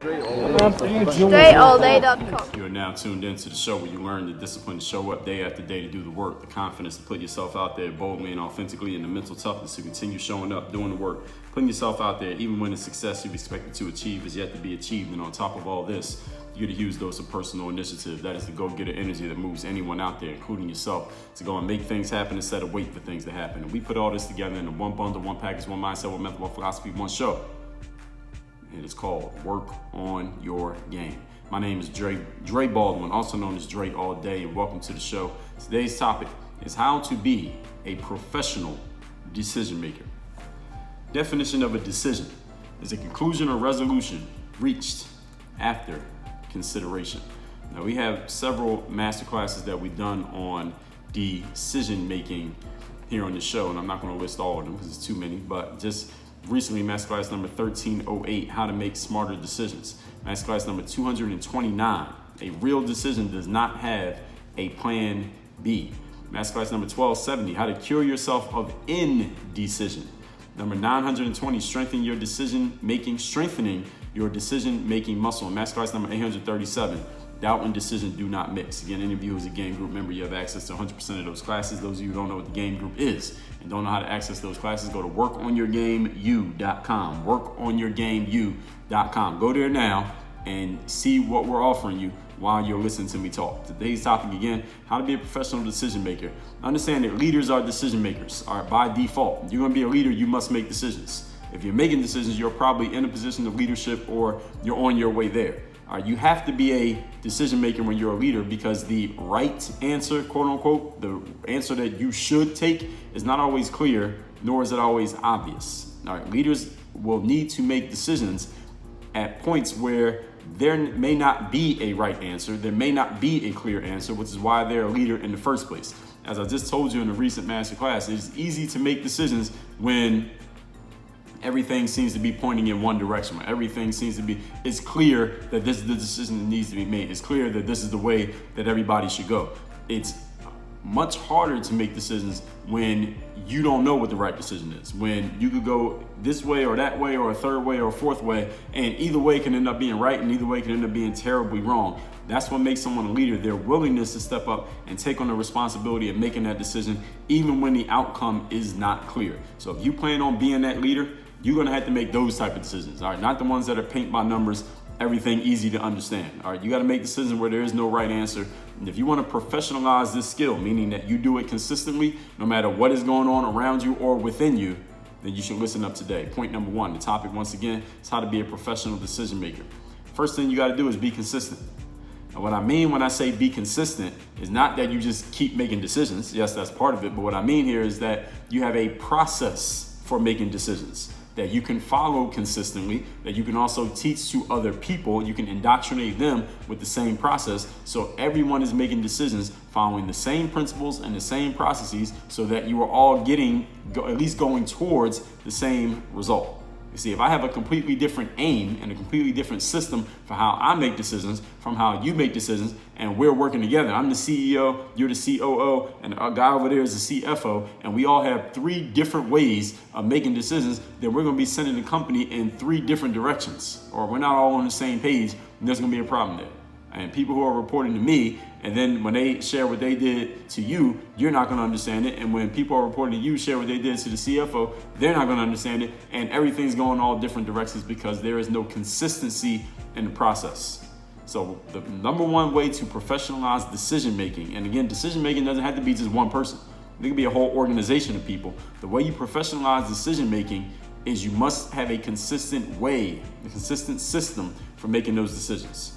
DreAllDay.com. You are now tuned into the show where you learn the discipline to show up day after day to do the work, the confidence to put yourself out there boldly and authentically, and the mental toughness to continue showing up, doing the work, putting yourself out there even when the success you've expected to achieve is yet to be achieved. And on top of all this, you get a huge dose of personal initiative. That is the go-getter energy that moves anyone out there, including yourself, to go and make things happen instead of wait for things to happen. And we put all this together in one bundle, one package, one mindset, one method, one philosophy, one show. And it's called Work on Your Game. My name is Dre Baldwin, also known as Dre All Day, and welcome to the show. Today's topic is how to be a professional decision maker. Definition of a decision is a conclusion or resolution reached after consideration. Now, we have several masterclasses that we've done on decision making here on the show, and I'm not going to list all of them because it's too many, but just recently, masterclass number 1308, how to make smarter decisions. Masterclass number 229, a real decision does not have a plan B. Masterclass number 1270, how to cure yourself of indecision. Number 920, strengthening your decision making muscle. And masterclass number 837, doubt and decision do not mix. Again, any of you who's a game group member, you have access to 100% of those classes. Those of you who don't know what the game group is and don't know how to access those classes, go to workonyourgameu.com. Workonyourgameu.com. Go there now and see what we're offering you while you're listening to me talk. Today's topic again, how to be a professional decision maker. Understand that leaders are decision makers. All right, by default, you're going to be a leader, you must make decisions. If you're making decisions, you're probably in a position of leadership or you're on your way there. You have to be a decision maker when you're a leader, because the right answer, quote unquote, the answer that you should take is not always clear, nor is it always obvious. All right, leaders will need to make decisions at points where there may not be a right answer, there may not be a clear answer, which is why they're a leader in the first place. As I just told you in a recent masterclass, it's easy to make decisions when everything seems to be pointing in one direction. Everything seems to be, it's clear that this is the decision that needs to be made. It's clear that this is the way that everybody should go. It's much harder to make decisions when you don't know what the right decision is. When you could go this way or that way or a third way or a fourth way, and either way can end up being right and either way can end up being terribly wrong. That's what makes someone a leader, their willingness to step up and take on the responsibility of making that decision, even when the outcome is not clear. So if you plan on being that leader, you're gonna have to make those type of decisions, all right? Not the ones that are paint by numbers, everything easy to understand, all right? You gotta make decisions where there is no right answer. And if you wanna professionalize this skill, meaning that you do it consistently, no matter what is going on around you or within you, then you should listen up today. Point number one, the topic once again, is how to be a professional decision maker. First thing you gotta do is be consistent. And what I mean when I say be consistent is not that you just keep making decisions. Yes, that's part of it. But what I mean here is that you have a process for making decisions that you can follow consistently, that you can also teach to other people. You can indoctrinate them with the same process. So everyone is making decisions following the same principles and the same processes, so that you are all at least going towards the same result. You see, if I have a completely different aim and a completely different system for how I make decisions from how you make decisions, and we're working together, I'm the CEO, you're the COO, and our guy over there is the CFO, and we all have three different ways of making decisions, then we're going to be sending the company in three different directions, or we're not all on the same page, and there's going to be a problem there. And people who are reporting to me, and then when they share what they did to you, you're not going to understand it. And when people are reporting to you, share what they did to the CFO, they're not going to understand it. And everything's going all different directions because there is no consistency in the process. So the number one way to professionalize decision making, and again, decision making doesn't have to be just one person. It could be a whole organization of people. The way you professionalize decision making is you must have a consistent way, a consistent system for making those decisions.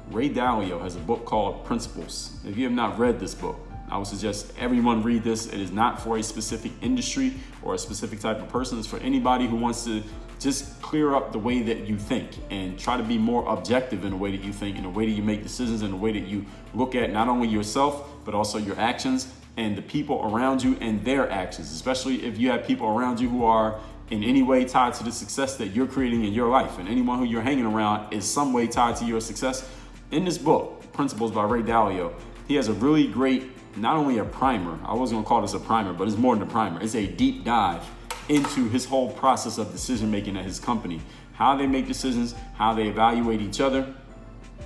Ray Dalio has a book called Principles. If you have not read this book, I would suggest everyone read this. It is not for a specific industry or a specific type of person. It's for anybody who wants to just clear up the way that you think and try to be more objective in the way that you think, in the way that you make decisions, in the way that you look at not only yourself, but also your actions and the people around you and their actions, especially if you have people around you who are in any way tied to the success that you're creating in your life. And anyone who you're hanging around is some way tied to your success. In this book, Principles by Ray Dalio, he has a really great, not only a primer, I was gonna call this a primer, but it's more than a primer. It's a deep dive into his whole process of decision making at his company, how they make decisions, how they evaluate each other,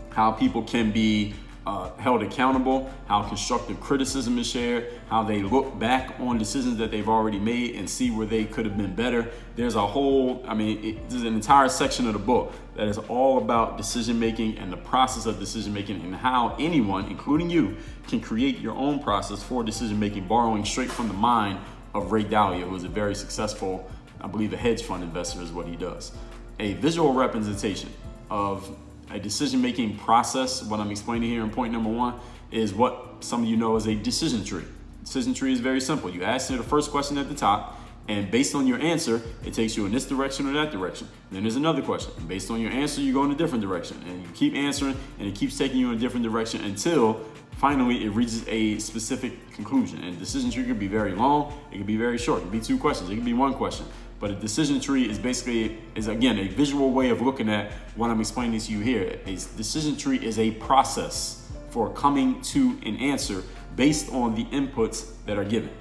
how people can be held accountable, how constructive criticism is shared, how they look back on decisions that they've already made and see where they could have been better. There's a whole, there's an entire section of the book that is all about decision making and the process of decision making and how anyone, including you, can create your own process for decision making, borrowing straight from the mind of Ray Dalio, who is a very successful, I believe, a hedge fund investor is what he does. A visual representation of a decision-making process, what I'm explaining here in point number 1, is what some of you know as a decision tree. Decision tree is very simple. You answer the first question at the top, and based on your answer, it takes you in this direction or that direction. Then there's another question. And based on your answer, you go in a different direction. And you keep answering, and it keeps taking you in a different direction until finally it reaches a specific conclusion. And decision tree could be very long, it could be very short. It could be 2 questions, it could be 1 question. But a decision tree is basically, again, a visual way of looking at what I'm explaining to you here. A decision tree is a process for coming to an answer based on the inputs that are given.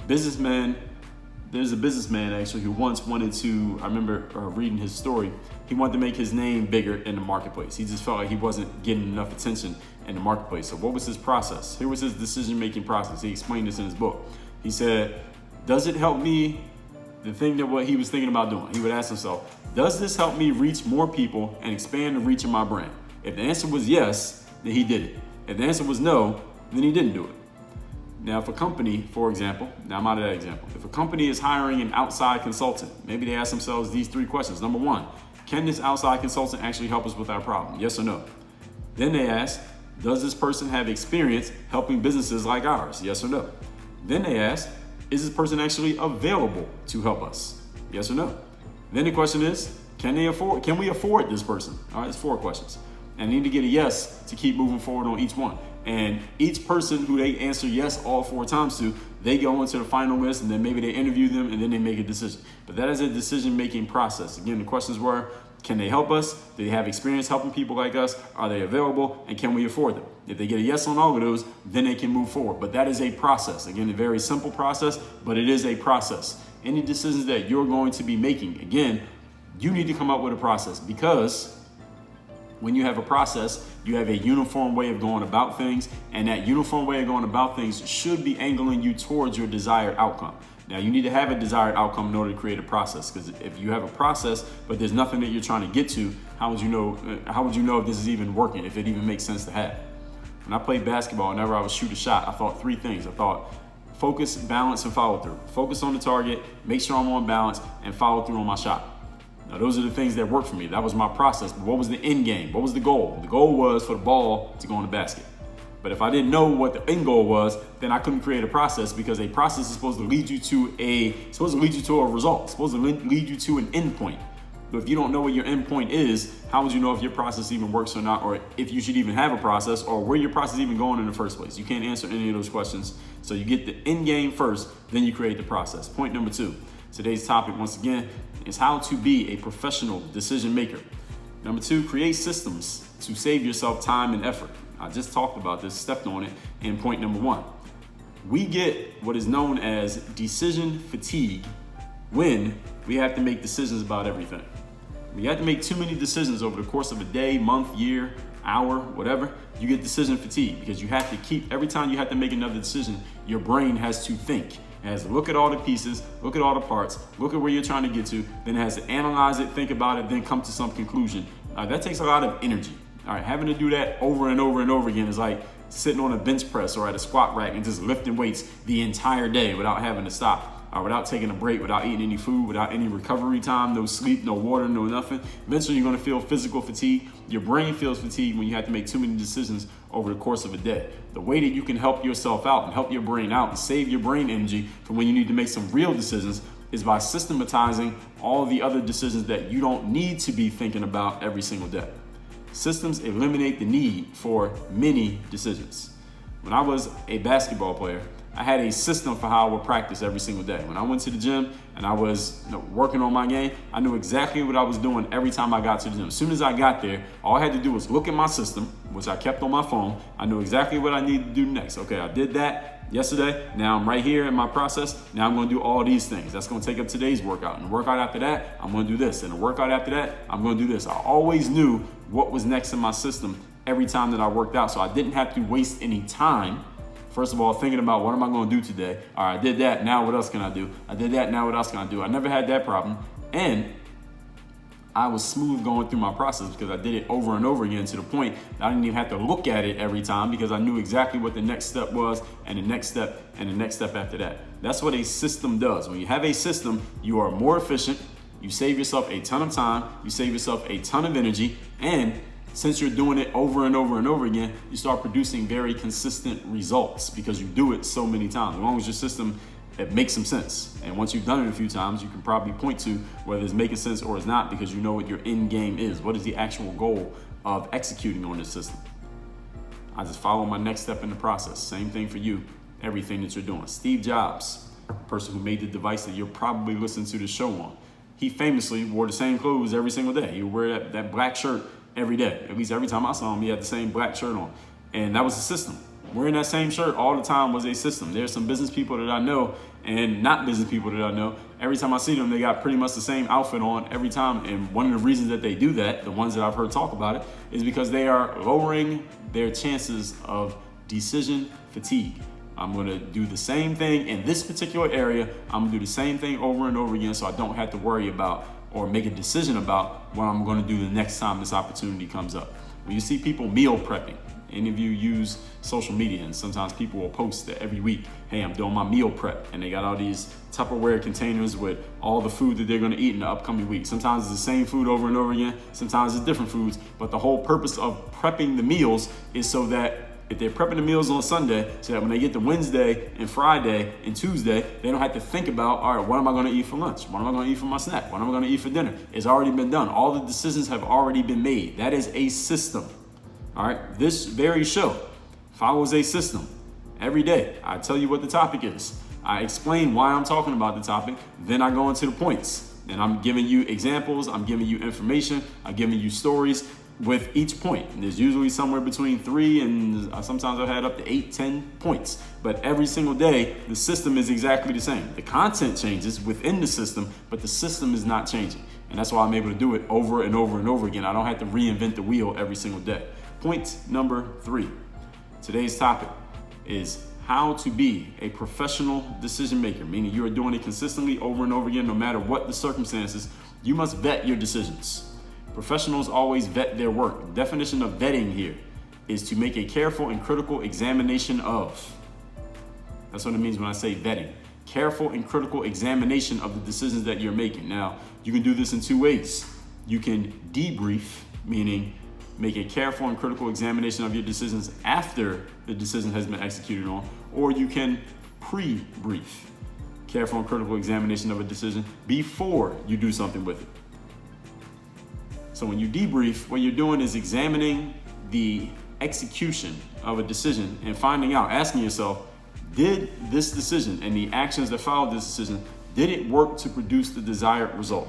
There's a businessman actually who once wanted to, I remember reading his story, he wanted to make his name bigger in the marketplace. He just felt like he wasn't getting enough attention in the marketplace. So what was his process? Here was his decision-making process. He explained this in his book. He said, does it help me? The thing that what he was thinking about doing, he would ask himself, does this help me reach more people and expand the reach of my brand? If the answer was yes, then he did it. If the answer was no, then he didn't do it. Now, if a company, for example, now I'm out of that example. If a company is hiring an outside consultant, maybe they ask themselves these 3 questions. Number 1, can this outside consultant actually help us with our problem? Yes or no? Then they ask, does this person have experience helping businesses like ours? Yes or no? Then they ask, is this person actually available to help us? Yes or no? Then the question is, can we afford this person? All right, it's 4 questions. And they need to get a yes to keep moving forward on each one. And each person who they answer yes all 4 times to, they go into the final list, and then maybe they interview them, and then they make a decision. But that is a decision-making process. Again, the questions were, can they help us? Do they have experience helping people like us? Are they available? And can we afford them? If they get a yes on all of those, then they can move forward. But that is a process. Again, a very simple process, but it is a process. Any decisions that you're going to be making, again, you need to come up with a process, because when you have a process, you have a uniform way of going about things, and that uniform way of going about things should be angling you towards your desired outcome. Now, you need to have a desired outcome in order to create a process, because if you have a process, but there's nothing that you're trying to get to, how would you know if this is even working, if it even makes sense to have? When I played basketball, whenever I would shoot a shot, I thought 3 things. I thought focus, balance, and follow through. Focus on the target, make sure I'm on balance, and follow through on my shot. Now, those are the things that worked for me. That was my process. But what was the end game? What was the goal? The goal was for the ball to go in the basket. But if I didn't know what the end goal was, then I couldn't create a process, because a process is supposed to lead you to a result. It's supposed to lead you to an end point. But if you don't know what your end point is, how would you know if your process even works or not, or if you should even have a process, or where your process even going in the first place? You can't answer any of those questions. So you get the end game first, then you create the process. Point number 2. Today's topic, once again, is how to be a professional decision maker. Number 2, create systems to save yourself time and effort. I just talked about this, stepped on it in point number 1. We get what is known as decision fatigue when we have to make decisions about everything. When you have to make too many decisions over the course of a day, month, year, hour, whatever, you get decision fatigue, because you have to keep, every time you have to make another decision, your brain has to think. It has to look at all the pieces, look at all the parts, look at where you're trying to get to, then it has to analyze it, think about it, then come to some conclusion. That takes a lot of energy. All right, having to do that over and over and over again is like sitting on a bench press or at a squat rack and just lifting weights the entire day without having to stop, without taking a break, without eating any food, without any recovery time, no sleep, no water, no nothing. Eventually, you're going to feel physical fatigue. Your brain feels fatigued when you have to make too many decisions over the course of a day. The way that you can help yourself out and help your brain out and save your brain energy for when you need to make some real decisions is by systematizing all the other decisions that you don't need to be thinking about every single day. Systems eliminate the need for many decisions. When I was a basketball player, I had a system for how I would practice every single day. When I went to the gym and I was working on my game, I knew exactly what I was doing every time I got to the gym. As soon as I got there, all I had to do was look at my system, which I kept on my phone. I knew exactly what I needed to do next. Okay, I did that yesterday. Now I'm right here in my process. Now I'm going to do all these things. That's going to take up today's workout. And the workout after that, I'm going to do this. And the workout after that, I'm going to do this. I always knew what was next in my system every time that I worked out. So I didn't have to waste any time. First of all, thinking about what am I going to do today? All right, I did that. Now what else can I do? I did that. Now what else can I do? I never had that problem. And I was smooth going through my process because I did it over and over again to the point that I didn't even have to look at it every time because I knew exactly what the next step was and the next step and the next step after that. That's what a system does. When you have a system, you are more efficient. You save yourself a ton of time. You save yourself a ton of energy. And since you're doing it over and over and over again, you start producing very consistent results because you do it so many times. As long as your system, it makes some sense. And once you've done it a few times, you can probably point to whether it's making sense or it's not because you know what your end game is. What is the actual goal of executing on this system? I just follow my next step in the process. Same thing for you, everything that you're doing. Steve Jobs, the person who made the device that you're probably listening to the show on, he famously wore the same clothes every single day. He would wear that black shirt every day. At least every time I saw him, he had the same black shirt on. And that was a system. Wearing that same shirt all the time was a system. There's some business people that I know and not business people that I know. Every time I see them, they got pretty much the same outfit on every time. And one of the reasons that they do that, the ones that I've heard talk about it, is because they are lowering their chances of decision fatigue. I'm gonna do the same thing in this particular area. I'm gonna do the same thing over and over again so I don't have to worry about or make a decision about what I'm gonna do the next time this opportunity comes up. When you see people meal prepping, any of you use social media, and sometimes people will post that every week, hey, I'm doing my meal prep, and they got all these Tupperware containers with all the food that they're gonna eat in the upcoming week. Sometimes it's the same food over and over again, sometimes it's different foods, but the whole purpose of prepping the meals is so that if they're prepping the meals on Sunday, so that when they get to Wednesday and Friday and Tuesday, they don't have to think about, all right, what am I gonna eat for lunch? What am I gonna eat for my snack? What am I gonna eat for dinner? It's already been done. All the decisions have already been made. That is a system. All right, this very show follows a system. Every day, I tell you what the topic is. I explain why I'm talking about the topic. Then I go into the points. And I'm giving you examples. I'm giving you information. I'm giving you stories with each point. And there's usually somewhere between 3 and sometimes I've had up to 8, 10 points. But every single day, the system is exactly the same. The content changes within the system, but the system is not changing. And that's why I'm able to do it over and over and over again. I don't have to reinvent the wheel every single day. Point number 3. Today's topic is how to be a professional decision maker, meaning you are doing it consistently over and over again, no matter what the circumstances. You must vet your decisions. Professionals always vet their work. The definition of vetting here is to make a careful and critical examination of. That's what it means when I say vetting. Careful and critical examination of the decisions that you're making. Now, you can do this in 2 ways. You can debrief, meaning make a careful and critical examination of your decisions after the decision has been executed on, or you can pre-brief, careful and critical examination of a decision before you do something with it. So when you debrief, what you're doing is examining the execution of a decision and finding out, asking yourself, did this decision and the actions that followed this decision, did it work to produce the desired result?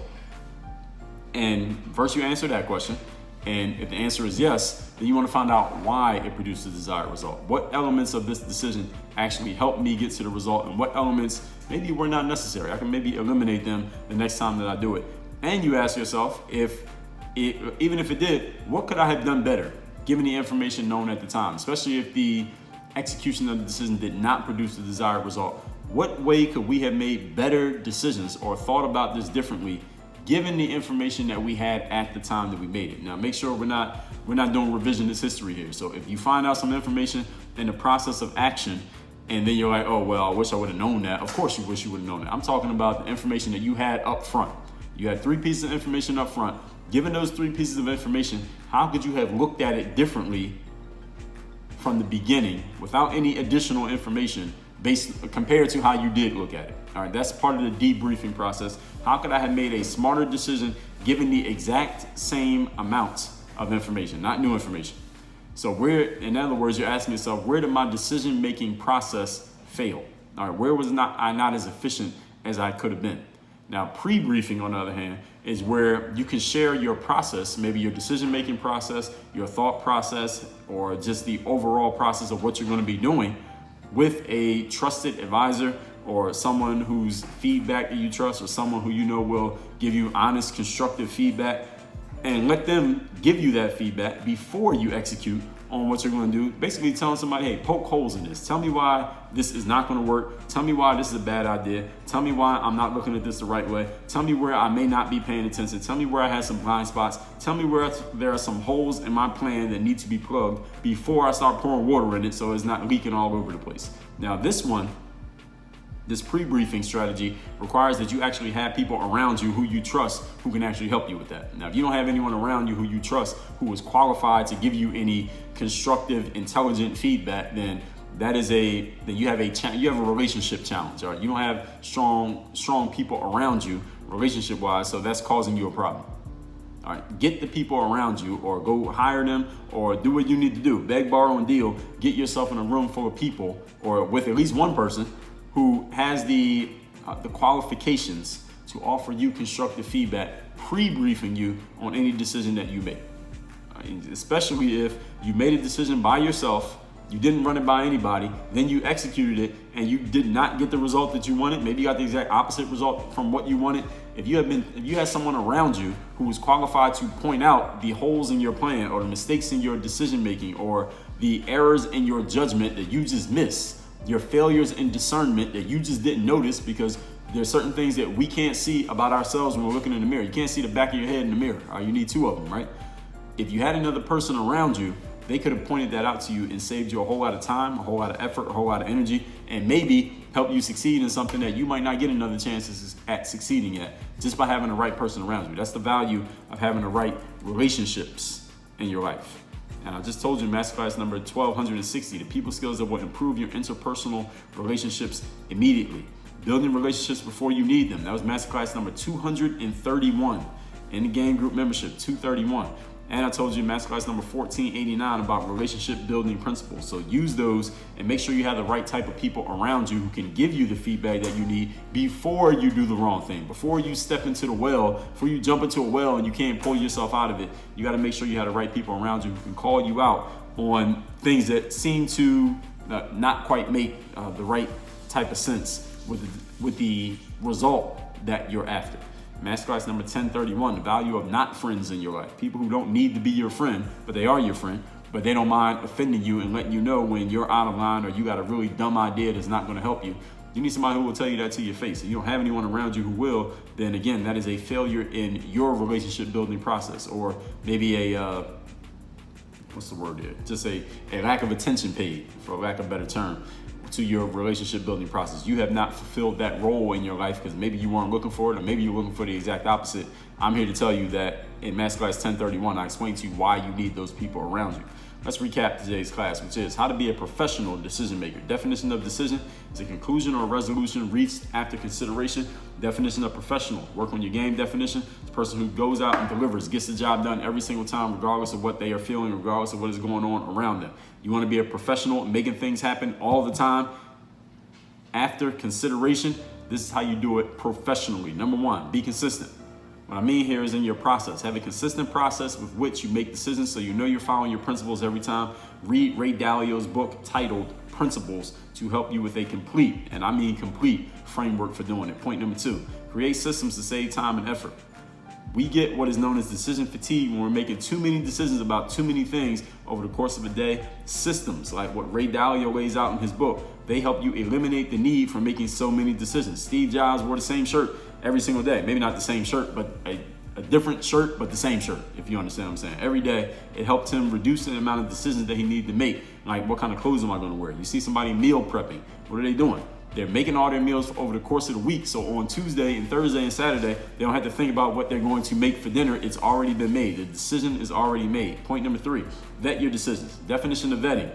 And first you answer that question. And if the answer is yes, then you want to find out why it produced the desired result. What elements of this decision actually helped me get to the result, and what elements maybe were not necessary. I can maybe eliminate them the next time that I do it. And you ask yourself, even if it did, what could I have done better given the information known at the time, especially if the execution of the decision did not produce the desired result? What way could we have made better decisions or thought about this differently given the information that we had at the time that we made it? Now, make sure we're not doing revisionist history here. So if you find out some information in the process of action and then you're like, oh, well, I wish I would have known that. Of course you wish you would have known that. I'm talking about the information that you had up front. You had 3 pieces of information up front. Given those 3 pieces of information, how could you have looked at it differently from the beginning without any additional information compared to how you did look at it? All right, that's part of the debriefing process. How could I have made a smarter decision given the exact same amount of information, not new information? So in other words, you're asking yourself, where did my decision-making process fail? All right, where was I not as efficient as I could have been? Now, pre-briefing, on the other hand, is where you can share your process, maybe your decision-making process, your thought process, or just the overall process of what you're going to be doing with a trusted advisor or someone whose feedback that you trust, or someone who you know will give you honest, constructive feedback, and let them give you that feedback before you execute on what you're going to do. Basically telling somebody, hey, poke holes in this. Tell me why this is not going to work. Tell me why this is a bad idea. Tell me why I'm not looking at this the right way. Tell me where I may not be paying attention. Tell me where I have some blind spots. Tell me where there are some holes in my plan that need to be plugged before I start pouring water in it so it's not leaking all over the place. Now, this pre-briefing strategy requires that you actually have people around you who you trust who can actually help you with that. Now, if you don't have anyone around you who you trust who is qualified to give you any constructive, intelligent feedback, then you have a relationship challenge. All right, you don't have strong people around you relationship-wise, so that's causing you a problem. All right, get the people around you, or go hire them, or do what you need to do. Beg, borrow, and deal. Get yourself in a room full of people, or with at least one person who has the qualifications to offer you constructive feedback, pre-briefing you on any decision that you make. Especially if you made a decision by yourself, you didn't run it by anybody, then you executed it and you did not get the result that you wanted. Maybe you got the exact opposite result from what you wanted. If you had someone around you who was qualified to point out the holes in your plan, or the mistakes in your decision making, or the errors in your judgment that you just missed, your failures in discernment that you just didn't notice, because there's certain things that we can't see about ourselves when we're looking in the mirror. You can't see the back of your head in the mirror. You need two of them, right? If you had another person around you, they could have pointed that out to you and saved you a whole lot of time, a whole lot of effort, a whole lot of energy, and maybe help you succeed in something that you might not get another chance at succeeding at, just by having the right person around you. That's the value of having the right relationships in your life. And I just told you, masterclass number 1260, the people skills that will improve your interpersonal relationships immediately. Building relationships before you need them. That was masterclass number 231. In the game group membership, 231. And I told you masterclass number 1489 about relationship building principles. So use those and make sure you have the right type of people around you who can give you the feedback that you need before you do the wrong thing. Before you step into the well, before you jump into a well and you can't pull yourself out of it, you got to make sure you have the right people around you who can call you out on things that seem to not quite make the right type of sense with the result that you're after. Masterclass number 1031, the value of not friends in your life. People who don't need to be your friend, but they are your friend, but they don't mind offending you and letting you know when you're out of line or you got a really dumb idea that's not going to help you. You need somebody who will tell you that to your face. If you don't have anyone around you who will, then again, that is a failure in your relationship building process, or maybe what's the word there? Just a lack of attention paid, for lack of a better term, to your relationship building process. You have not fulfilled that role in your life because maybe you weren't looking for it, or maybe you're looking for the exact opposite. I'm here to tell you that in Masterclass 1031, I explained to you why you need those people around you. Let's recap today's class, which is how to be a professional decision maker. Definition of decision is a conclusion or resolution reached after consideration. Definition of professional, work on your game definition. It's a person who goes out and delivers, gets the job done every single time, regardless of what they are feeling, regardless of what is going on around them. You want to be a professional, making things happen all the time after consideration. This is how you do it professionally. Number one, be consistent. What I mean here is in your process. Have a consistent process with which you make decisions so you know you're following your principles every time. Read Ray Dalio's book titled Principles to help you with a complete, and I mean complete, framework for doing it. Point number two, create systems to save time and effort. We get what is known as decision fatigue when we're making too many decisions about too many things over the course of a day. Systems, like what Ray Dalio lays out in his book, they help you eliminate the need for making so many decisions. Steve Jobs wore the same shirt every single day. Maybe not the same shirt, but a different shirt, but the same shirt, if you understand what I'm saying. Every day, it helped him reduce the amount of decisions that he needed to make. Like, what kind of clothes am I going to wear? You see somebody meal prepping. What are they doing? They're making all their meals over the course of the week. So on Tuesday and Thursday and Saturday, they don't have to think about what they're going to make for dinner. It's already been made. The decision is already made. Point number three, vet your decisions. Definition of vetting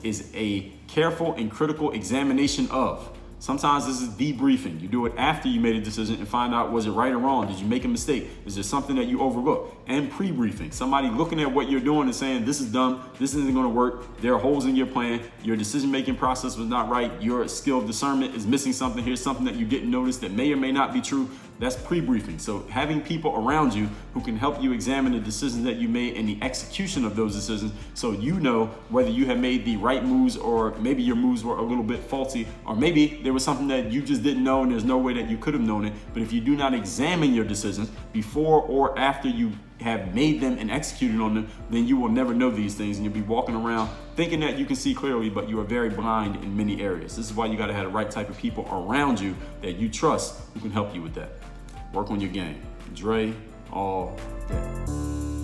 is a careful and critical examination of. Sometimes this is debriefing. You do it after you made a decision and find out, was it right or wrong? Did you make a mistake? Is there something that you overlooked? And pre-briefing, somebody looking at what you're doing and saying, this is dumb, this isn't gonna work, there are holes in your plan, your decision-making process was not right, your skill of discernment is missing something, here's something that you didn't notice that may or may not be true. That's pre-briefing. So having people around you who can help you examine the decisions that you made and the execution of those decisions, so you know whether you have made the right moves or maybe your moves were a little bit faulty, or maybe there was something that you just didn't know and there's no way that you could have known it. But if you do not examine your decisions before or after you have made them and executed on them, then you will never know these things, and you'll be walking around thinking that you can see clearly, but you are very blind in many areas. This is why you got to have the right type of people around you that you trust who can help you with that. Work on your game. Dre all day.